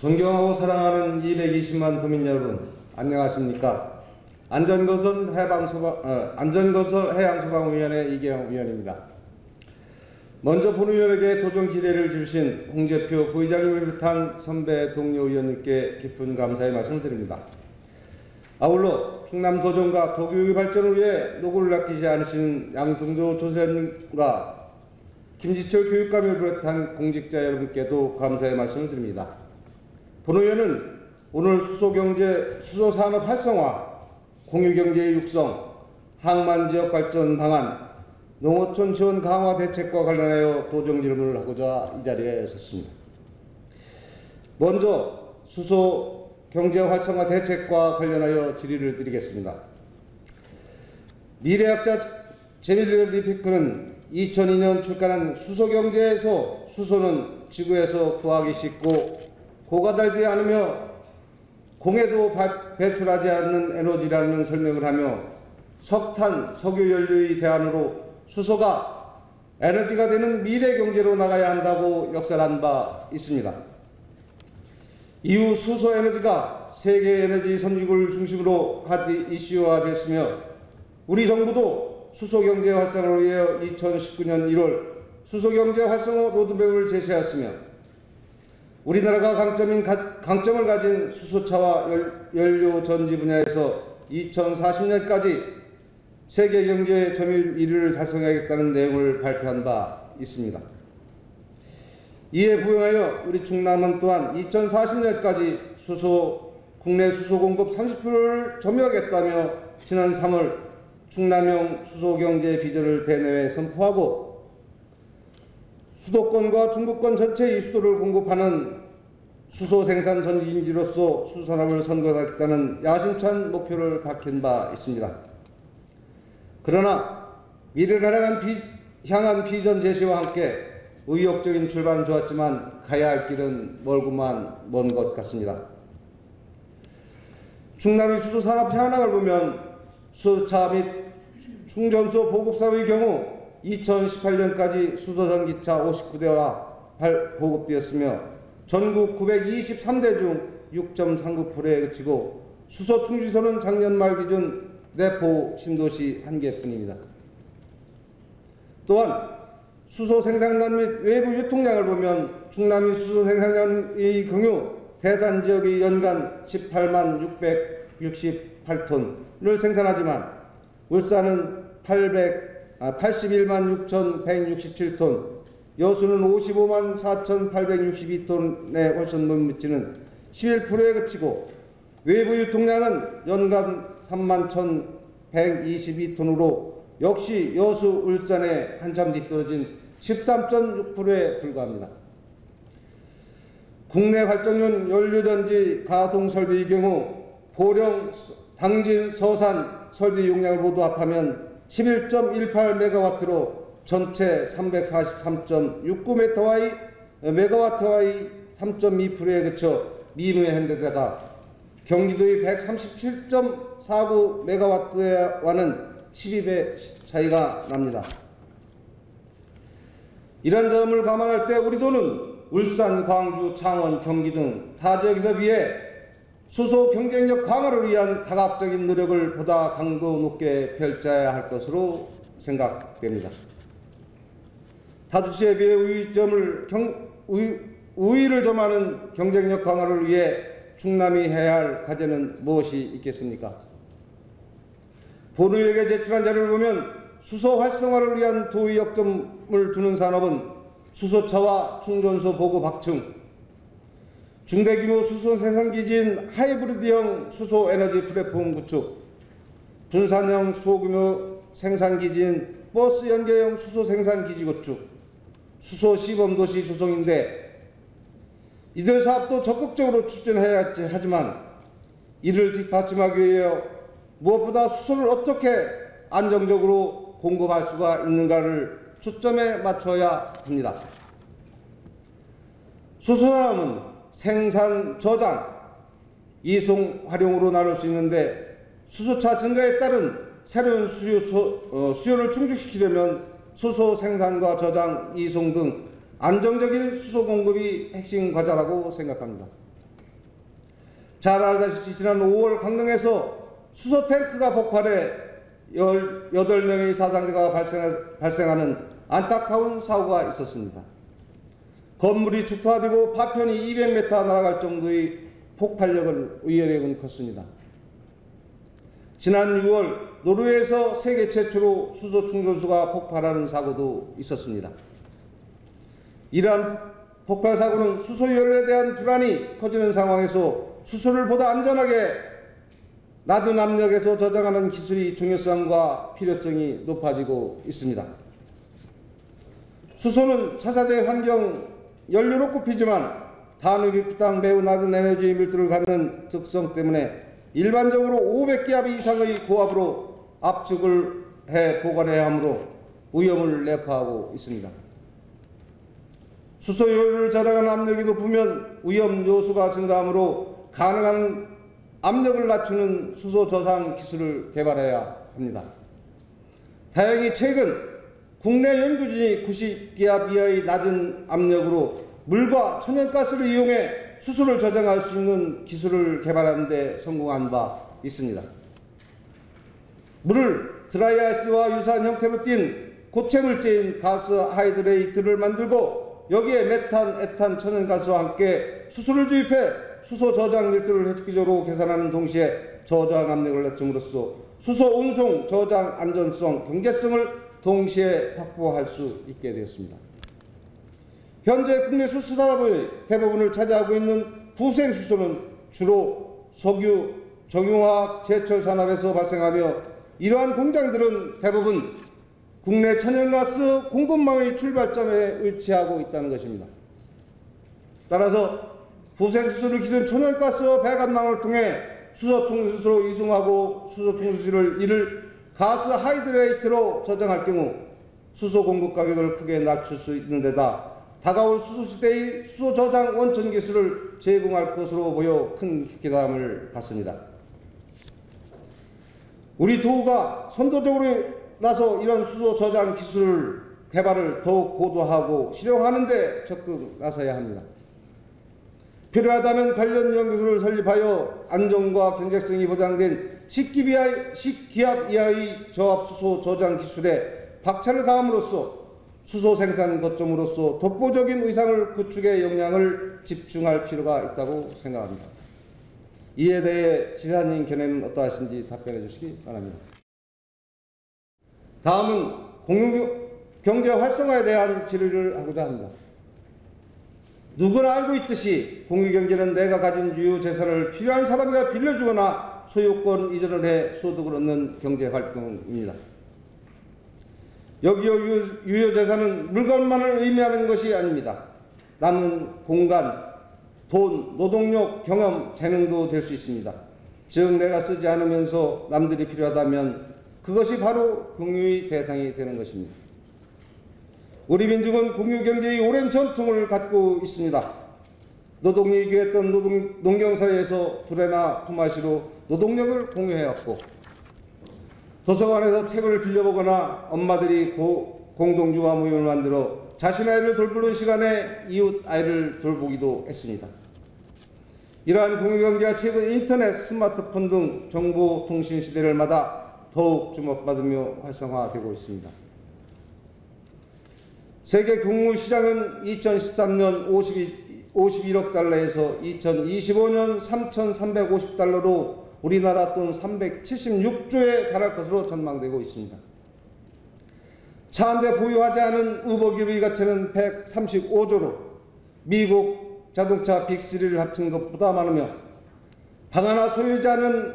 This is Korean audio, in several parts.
존경하고 사랑하는 220만 도민 여러분, 안녕하십니까? 안전건설 해양소방위원회 이계영 위원입니다. 먼저 본위원에게 도전 기대를 주신 홍재표 부의장님을 비롯한 선배 동료 의원님께 깊은 감사의 말씀을 드립니다. 아울러 충남 도정과 도교육의 발전을 위해 노고를 아끼지 않으신 양성조 조사님과 김지철 교육감을 비롯한 공직자 여러분께도 감사의 말씀을 드립니다. 본의원은 오늘 수소산업 활성화, 공유경제의 육성, 항만지역 발전 방안, 농어촌 지원 강화 대책과 관련하여 도정 질문을 하고자 이 자리에 섰습니다. 먼저 수소 경제 활성화 대책과 관련하여 질의를 드리겠습니다. 미래학자 제밀리 리피크는 2002년 출간한 수소경제에서 수소는 지구에서 구하기 쉽고 고가달지 않으며 공해도 배출하지 않는 에너지라는 설명을 하며 석탄, 석유 연료의 대안으로 수소가 에너지가 되는 미래 경제로 나가야 한다고 역설한 바 있습니다. 이후 수소 에너지가 세계 에너지 선진국을 중심으로 이슈화됐으며 우리 정부도 수소 경제 활성화를 위해 2019년 1월 수소 경제 활성화 로드맵을 제시하였으며 우리나라가 강점을 가진 수소차와 연료 전지 분야에서 2040년까지 세계 경제 점유율 1위를 달성하겠다는 내용을 발표한 바 있습니다. 이에 부응하여 우리 충남은 또한 2040년까지 국내 수소 공급 30%를 점유하겠다며 지난 3월 충남형 수소 경제 비전을 대내외에 선포하고 수도권과 중부권 전체의 수소를 공급하는 수소 생산 전진지로서 수소산업을 선도하겠다는 야심찬 목표를 밝힌 바 있습니다. 그러나 미래를 향한 비전 제시와 함께 의욕적인 출발은 좋았지만 가야 할 길은 멀고만 먼 것 같습니다. 충남의 수소산업 현황을 보면 수소차 및 충전소 보급사업의 경우 2018년까지 수소전기차 59대와 보급되었으며 전국 923대 중 6.39%에 그치고 수소충지소는 작년 말 기준 내포 신도시 1개뿐입니다. 또한 수소 생산량 및 외부 유통량을 보면 충남이 수소 생산량의 경우 대산 지역의 연간 18만 668톤을 생산하지만 울산은 81만 6,167톤, 여수는 55만 4,862톤에 훨씬 못 미치는 11%에 그치고 외부 유통량은 연간 3만 1,122톤으로 역시 여수, 울산에 한참 뒤떨어진 13.6%에 불과합니다. 국내 활정용 연료전지 가동설비의 경우 보령, 당진, 서산 설비 용량을 모두 합하면 11.18메가와트로 전체 343.69메가와트의 3.2%에 그쳐 미미한 데다가 경기도의 137.49메가와트와는 12배 차이가 납니다. 이런 점을 감안할 때 우리 도는 울산, 광주, 창원, 경기 등 타 지역에서 비해 수소 경쟁력 강화를 위한 다각적인 노력을 보다 강도 높게 펼쳐야 할 것으로 생각됩니다. 타주시에 비해 우위를 점하는 경쟁력 강화를 위해 충남이 해야 할 과제는 무엇이 있겠습니까? 본의에게 제출한 자료를 보면 수소 활성화를 위한 도의 역점을 두는 산업은 수소차와 충전소 보급 확충, 중대규모 수소 생산기지인 하이브리드형 수소 에너지 플랫폼 구축, 분산형 소규모 생산기지인 버스 연계형 수소 생산기지 구축, 수소 시범도시 조성인데 이들 사업도 적극적으로 추진해야 하지만 이를 뒷받침하기 위해 무엇보다 수소를 어떻게 안정적으로 공급할 수가 있는가를 초점에 맞춰야 합니다. 수소산업은 생산, 저장, 이송, 활용으로 나눌 수 있는데 수소차 증가에 따른 새로운 수요를 충족시키려면 수소 생산과 저장, 이송 등 안정적인 수소 공급이 핵심 과제라고 생각합니다. 잘 알다시피 지난 5월 강릉에서 수소 탱크가 폭발해 18명의 사상자가 발생하는 안타까운 사고가 있었습니다. 건물이 주토화되고 파편이 200m 날아갈 정도의 폭발력을 위협력은 컸습니다. 지난 6월 노르웨이에서 세계 최초로 수소 충전소가 폭발하는 사고도 있었습니다. 이러한 폭발 사고는 수소 연료에 대한 불안이 커지는 상황에서 수소를 보다 안전하게 낮은 압력에서 저장하는 기술의 중요성과 필요성이 높아지고 있습니다. 수소는 차세대 환경 연료로 꼽히지만 단위비당 매우 낮은 에너지 밀도를 갖는 특성 때문에 일반적으로 500기압 이상의 고압으로 압축을 해 보관해야 하므로 위험을 내포하고 있습니다. 수소 연료를 저장하는 압력이 높으면 위험 요소가 증가하므로 가능한 압력을 낮추는 수소 저장 기술을 개발해야 합니다. 다행히 최근 국내 연구진이 90기압 이하의 낮은 압력으로 물과 천연가스를 이용해 수소를 저장할 수 있는 기술을 개발하는 데 성공한 바 있습니다. 물을 드라이아이스와 유사한 형태로 띈 고체 물질인 가스 하이드레이트를 만들고 여기에 메탄, 에탄, 천연가스와 함께 수소를 주입해 수소 저장 밀도를 획기적으로 계산하는 동시에 저장 압력을 낮춤으로써 수소 운송, 저장 안전성, 경제성을 동시에 확보할 수 있게 되었습니다. 현재 국내 수소 산업의 대부분을 차지하고 있는 부생수소는 주로 석유, 정유화학, 제철 산업에서 발생하며 이러한 공장들은 대부분 국내 천연가스 공급망의 출발점에 위치하고 있다는 것입니다. 따라서 부생수소를 기존 천연가스와 배관망을 통해 수소 충수소로 이송하고 수소 충수소를 이를 가스 하이드레이트로 저장할 경우 수소 공급 가격을 크게 낮출 수 있는 데다 다가올 수소 시대의 수소 저장 원천 기술을 제공할 것으로 보여 큰 기대감을 갖습니다. 우리 도가 선도적으로 나서 이런 수소 저장 기술 개발을 더욱 고도화하고 실용하는 데 적극 나서야 합니다. 필요하다면 관련 연구소를 설립하여 안정과 경제성이 보장된 10기압 이하의 저압 수소 저장 기술에 박차를 가함으로써 수소 생산 거점으로서 독보적인 위상을 구축에 역량을 집중할 필요가 있다고 생각합니다. 이에 대해 지사님 견해는 어떠하신지 답변해 주시기 바랍니다. 다음은 공유경제 활성화에 대한 질의를 하고자 합니다. 누구나 알고 있듯이 공유경제는 내가 가진 유효 재산을 필요한 사람에게 빌려주거나 소유권 이전을 해 소득을 얻는 경제활동입니다. 여기요 유효 재산은 물건만을 의미하는 것이 아닙니다. 남은 공간, 돈, 노동력, 경험, 재능도 될 수 있습니다. 즉 내가 쓰지 않으면서 남들이 필요하다면 그것이 바로 공유의 대상이 되는 것입니다. 우리 민족은 공유경제의 오랜 전통을 갖고 있습니다. 노동이 귀했던 농경사회에서 두레나 품앗이로 노동력을 공유해왔고 도서관에서 책을 빌려보거나 엄마들이 공동유아 모임을 만들어 자신의 아이를 돌보는 시간에 이웃 아이를 돌보기도 했습니다. 이러한 공유경제가 최근 인터넷, 스마트폰 등 정보통신 시대를 맞아 더욱 주목받으며 활성화되고 있습니다. 세계 공유 시장은 2013년 51억 달러에서 2025년 3,350달러로 우리나라 돈 376조에 달할 것으로 전망되고 있습니다. 차 한 대 보유하지 않은 우버기업의 가치는 135조로 미국 자동차 빅3를 합친 것보다 많으며 방 하나 소유하지 않은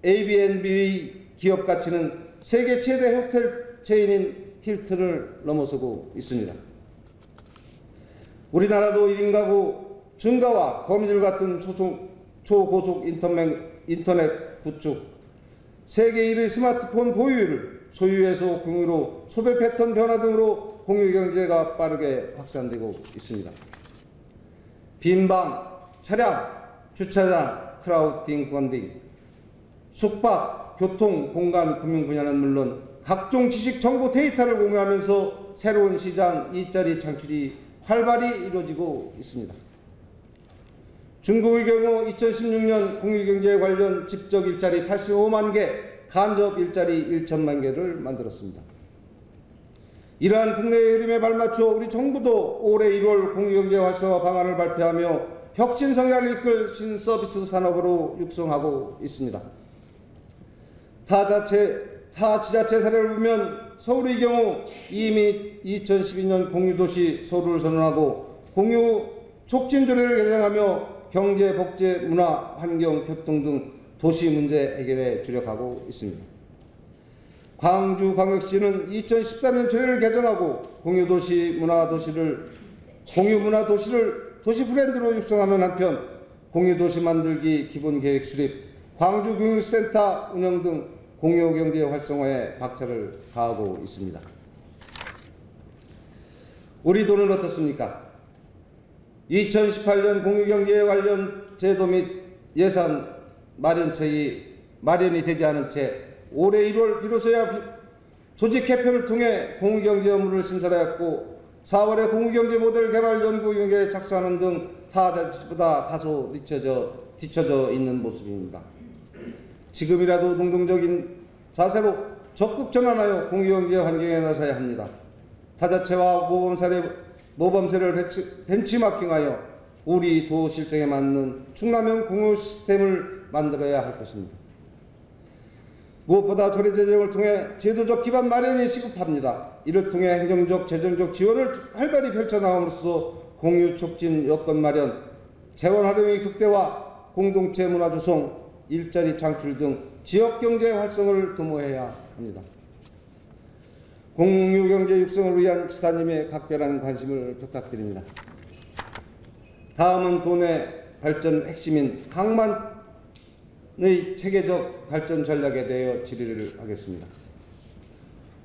ABNB의 기업 가치는 세계 최대 호텔 체인인 힐튼을 넘어서고 있습니다. 우리나라도 1인 가구 증가와 거미줄 같은 초고속 인터넷 구축, 세계 1위 스마트폰 보유율, 소유에서 공유로 소비 패턴 변화 등으로 공유경제가 빠르게 확산되고 있습니다. 빈방, 차량, 주차장, 크라우딩 펀딩, 숙박, 문화, 교통, 공간, 금융 분야는 물론 각종 지식, 정보, 데이터를 공유하면서 새로운 시장, 일자리 창출이 활발히 이루어지고 있습니다. 중국의 경우 2016년 공유경제 관련 직접 일자리 85만 개, 간접 일자리 1천만 개를 만들었습니다. 이러한 국내의 흐름에 발맞춰 우리 정부도 올해 1월 공유경제 활성화 방안을 발표하며 혁신 성향을 이끌 신서비스 산업으로 육성하고 있습니다. 타 지자체 사례를 보면 서울의 경우 이미 2012년 공유도시 서울을 선언하고 공유 촉진조례를 개정하며 경제, 복제, 문화, 환경, 교통 등 도시 문제 해결에 주력하고 있습니다. 광주광역시는 2013년 조례를 개정하고 공유 문화도시를 도시 브랜드로 육성하는 한편 공유도시 만들기 기본계획 수립, 광주교육센터 운영 등 공유경제 활성화에 박차를 가하고 있습니다. 우리 도는 어떻습니까? 2018년 공유경제 관련 제도 및 예산 마련이 되지 않은 채 올해 1월 비로소야 조직 개편을 통해 공유경제 업무를 신설하였고 4월에 공유경제 모델 개발 연구위원회에 착수하는 등 타 자치보다 다소 뒤처져 있는 모습입니다. 지금이라도 능동적인 자세로 적극 전환하여 공유경제 환경에 나서야 합니다. 타자체와 모범세를 벤치마킹하여 우리 도 실정에 맞는 충남형 공유 시스템을 만들어야 할 것입니다. 무엇보다 조례 제정을 통해 제도적 기반 마련이 시급합니다. 이를 통해 행정적, 재정적 지원을 활발히 펼쳐나감으로써 공유 촉진 여건 마련, 재원 활용의 극대화, 공동체 문화 조성, 일자리 창출 등 지역경제 활성을 도모해야 합니다. 공유경제 육성을 위한 지사님의 각별한 관심을 부탁드립니다. 다음은 도내 발전 핵심인 항만의 체계적 발전 전략에 대해 질의를 하겠습니다.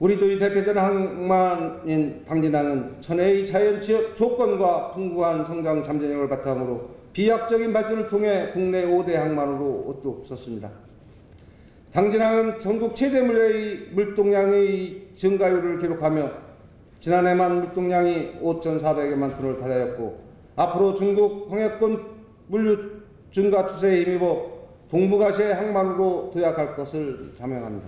우리 도의 대표적인 항만인 당진항은 천혜의 자연 조건과 풍부한 성장 잠재력을 바탕으로 비약적인 발전을 통해 국내 5대 항만으로 우뚝 섰습니다. 당진항은 전국 최대 물동량의 증가율을 기록하며 지난해만 물동량이 5,400여만 톤을 달하였고 앞으로 중국 황해권 물류 증가 추세에 힘입어 동북아시아의 항만으로 도약할 것을 자명합니다.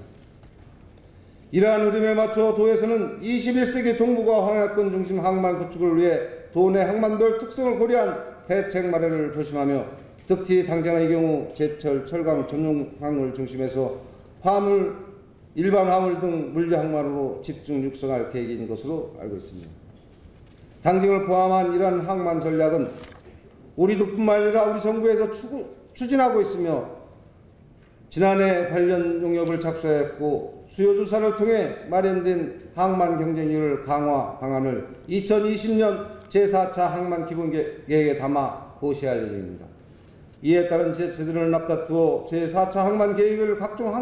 이러한 흐름에 맞춰 도에서는 21세기 동북아 황해권 중심 항만 구축을 위해 도내 항만별 특성을 고려한 대책 마련을 도심하며 특히 당진항의 경우 제철, 철강 전용항을 중심해서 화물, 일반 화물 등 물류 항만으로 집중 육성할 계획인 것으로 알고 있습니다. 당진을 포함한 이러한 항만 전략은 우리도뿐만 아니라 우리 정부에서 추진하고 있으며 지난해 관련 용역을 착수했고 수요조사를 통해 마련된 항만 경쟁률 강화 방안을 2020년 제4차 항만 기본계획에 담아 고시할 예정입니다. 이에 따른 지자체들을 앞다투어 제4차 항만 계획을 각종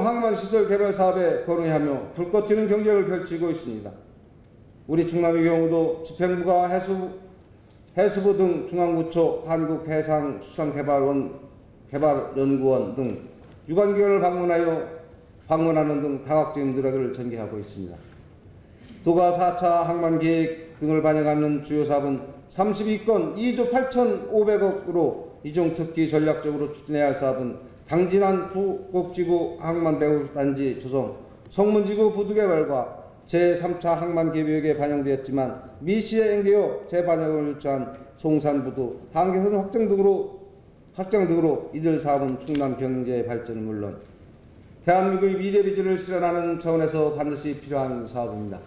항만 시설 개발 사업에 거론하며 불꽃 튀는 경쟁을 펼치고 있습니다. 우리 충남의 경우도 집행부가 해수부 등 중앙부처, 한국해상수산개발연구원 등 유관기관을 방문하는 등 다각적인 노력을 전개하고 있습니다. 도가 4차 항만 계획 등을 반영하는 주요 사업은 32건 2조 8,500억으로 이중 특히 전략적으로 추진해야 할 사업은 당진항 부곡지구 항만 배후단지 조성, 성문지구 부두개발과 제3차 항만 계획에 반영되었지만 미시에 엔개어 재반영을 요청한 송산부두, 한계선 확장 등으로 이들 사업은 충남 경제 발전은 물론 대한민국의 미래 비전을 실현하는 차원에서 반드시 필요한 사업입니다.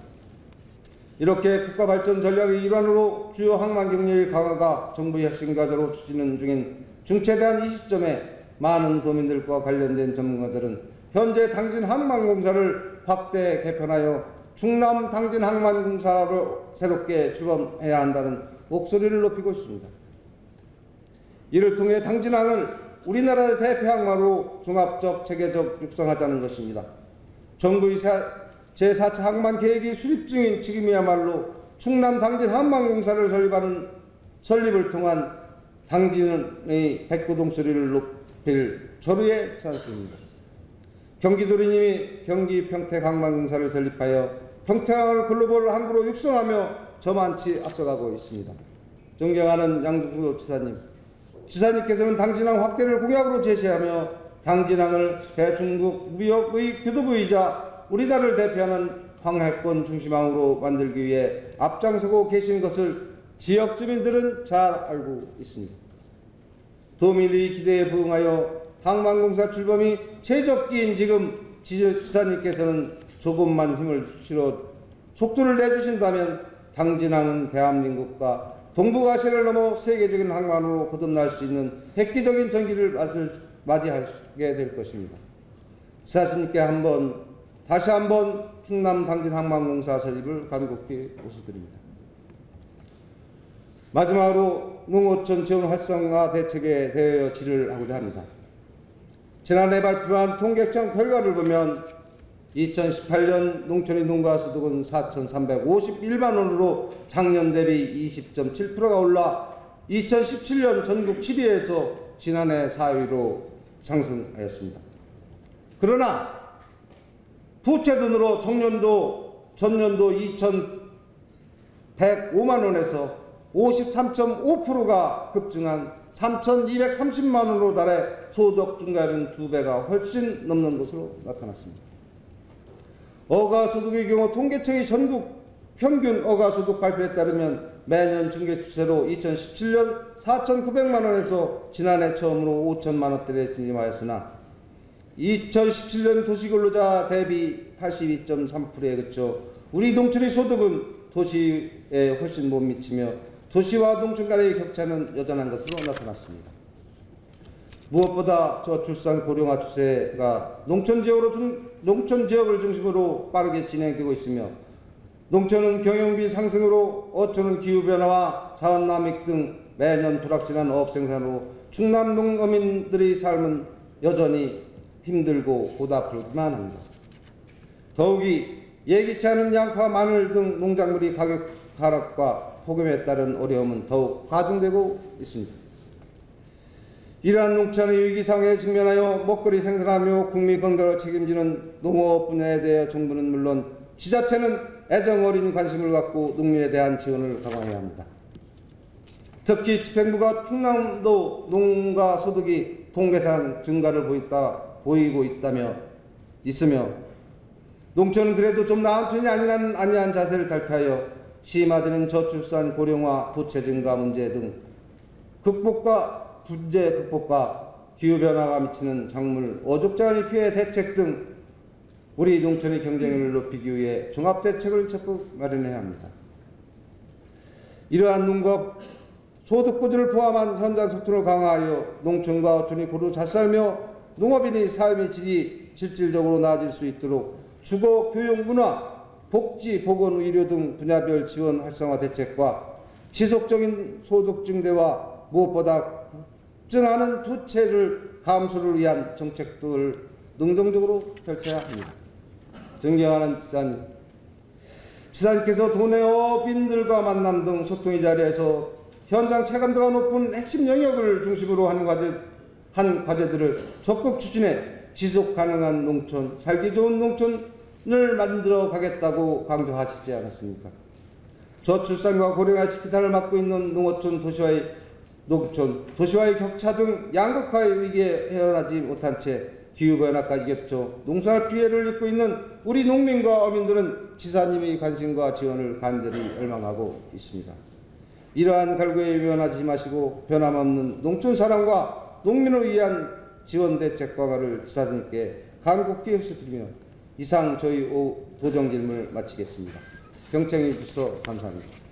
이렇게 국가 발전 전략의 일환으로 주요 항만 경력의 강화가 정부의 핵심 과제로 추진 중인 중체대한 이 시점에 많은 도민들과 관련된 전문가들은 현재 당진 항만공사를 확대 개편하여 충남 당진 항만공사로 새롭게 출범해야 한다는 목소리를 높이고 있습니다. 이를 통해 당진항을 우리나라의 대표 항만으로 종합적 체계적 육성하자는 것입니다. 정부의 제4차 항만 계획이 수립 중인 지금이야말로 충남 당진 항만공사를 설립을 통한 당진의 백고동 소리를 빌 조류의 찬스입니다. 경기도리님이 경기 평택항만공사를 설립하여 평택항을 글로벌 항구로 육성하며 저만치 앞서가고 있습니다. 존경하는 양준표 지사님, 지사님께서는 당진항 확대를 공약으로 제시하며 당진항을 대중국 무역의 교두보이자 우리나라를 대표하는 황해권 중심항으로 만들기 위해 앞장서고 계신 것을 지역 주민들은 잘 알고 있습니다. 도민의 기대에 부응하여 항만공사 출범이 최적기인 지금 지사님께서는 조금만 힘을 실어 속도를 내주신다면 당진항은 대한민국과 동북아시아를 넘어 세계적인 항만으로 거듭날 수 있는 획기적인 전기를 맞이하게 될 것입니다. 지사님께 다시 한번 충남 당진 항만공사 설립을 간곡히 호소드립니다. 마지막으로 농어촌 지원 활성화 대책에 대하여 질의를 하고자 합니다. 지난해 발표한 통계청 결과를 보면 2018년 농촌의 농가소득은 4,351만 원으로 작년 대비 20.7%가 올라 2017년 전국 7위에서 지난해 4위로 상승하였습니다. 그러나 부채 돈으로 전년도 2,105만 원에서 53.5%가 급증한 3,230만 원으로 달해 소득 증가율은 2배가 훨씬 넘는 것으로 나타났습니다. 어가소득의 경우 통계청이 전국 평균 어가소득 발표에 따르면 매년 증가 추세로 2017년 4,900만 원에서 지난해 처음으로 5천만 원대에 진입하였으나 2017년 도시근로자 대비 82.3%에 그쳐 우리 농촌의 소득은 도시에 훨씬 못 미치며 도시와 농촌 간의 격차는 여전한 것으로 나타났습니다. 무엇보다 저출산 고령화 추세가 농촌 지역을 중심으로 빠르게 진행되고 있으며 농촌은 경영비 상승으로 어촌은 기후변화와 자원남익 등 매년 불확실한 어업 생산으로 충남 농어민들의 삶은 여전히 힘들고 고달플만 합니다. 더욱이 예기치 않은 양파, 마늘 등 농작물의 가격 하락과 폭염에 따른 어려움은 더욱 가중되고 있습니다. 이러한 농촌의 위기상황에 직면하여 먹거리 생산하며 국민 건강을 책임지는 농업 분야에 대해 정부는 물론 지자체는 애정 어린 관심을 갖고 농민에 대한 지원을 강화해야 합니다. 특히 집행부가 충남도 농가 소득이 통계상 증가를 보이고 있으며 농촌은 그래도 좀 나은 편이 아니한 자세를 달피하여 심화되는 저출산 고령화 부채 증가 문제 등 문제 극복과 기후변화가 미치는 작물 어족자원의 피해 대책 등 우리 농촌의 경쟁력을 높이기 위해 종합대책을 적극 마련해야 합니다. 이러한 농업 소득보조를 포함한 현장 소통을 강화하여 농촌과 어촌이 고루 잘 살며 농업인의 삶의 질이 실질적으로 나아질 수 있도록 주거, 교육, 문화, 복지, 보건, 의료 등 분야별 지원 활성화 대책과 지속적인 소득 증대와 무엇보다 급증하는 부채를 감소를 위한 정책들을 능동적으로 펼쳐야 합니다. 존경하는 지사님께서 도내 어민들과 만남 등 소통의 자리에서 현장 체감도가 높은 핵심 영역을 중심으로 한 과제들을 적극 추진해 지속 가능한 농촌, 살기 좋은 농촌을 만들어 가겠다고 강조하시지 않았습니까? 저출산과 고령화 지키다를 맡고 있는 농어촌, 도시와의 격차 등 양극화의 위기에 헤어나지 못한 채 기후변화까지 겹쳐 농사할 피해를 입고 있는 우리 농민과 어민들은 지사님의 관심과 지원을 간절히 열망하고 있습니다. 이러한 갈구에 위원하지 마시고 변함없는 농촌 사랑과 농민을 위한 지원 대책 과가를 지사님께 간곡히 호소드리며 이상 저희 도정 질문을 마치겠습니다. 경청해 주셔서 감사합니다.